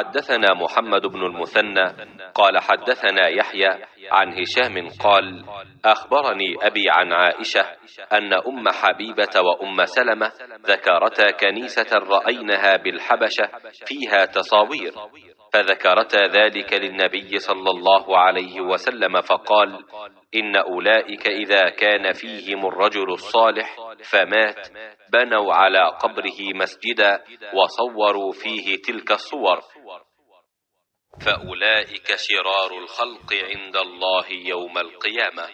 حدثنا محمد بن المثنى قال حدثنا يحيى عن هشام قال أخبرني أبي عن عائشة أن أم حبيبة وأم سلمة ذكرتا كنيسة رأينها بالحبشة فيها تصاوير، فذكرتا ذلك للنبي صلى الله عليه وسلم فقال إن أولئك إذا كان فيهم الرجل الصالح فمات بنوا على قبره مسجدا وصوروا فيه تلك الصور، فأولئك شرار الخلق عند الله يوم القيامة.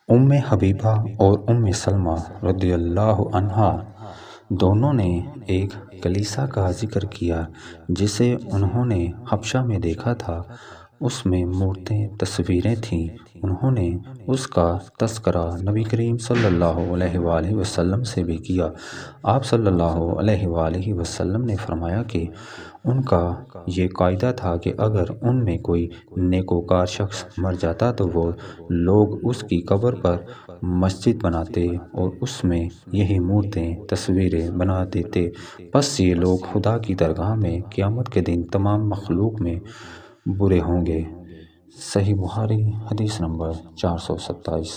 उम्मे हबीबा और उम्मे सलमा रदियल्लाहु अन्हा दोनों ने एक कलीसा का जिक्र किया जिसे उन्होंने हबशा में देखा था। उसमें मूर्तें तस्वीरें थीं। उन्होंने उसका तस्करा नबी करीम सल्लल्लाहु अलैहि वसल्लम से भी किया। आप सल्लल्लाहु अलैहि वसल्लम ने फरमाया कि उनका ये कायदा था कि अगर उनमें कोई नेकोकार शख्स मर जाता तो वो लोग उसकी कब्र पर मस्जिद बनाते और उसमें यही मूर्तें तस्वीरें बना देते। बस ये लोग खुदा की दरगाह में क़यामत के दिन तमाम मखलूक में बुरे होंगे। सही बुखारी हदीस नंबर 427।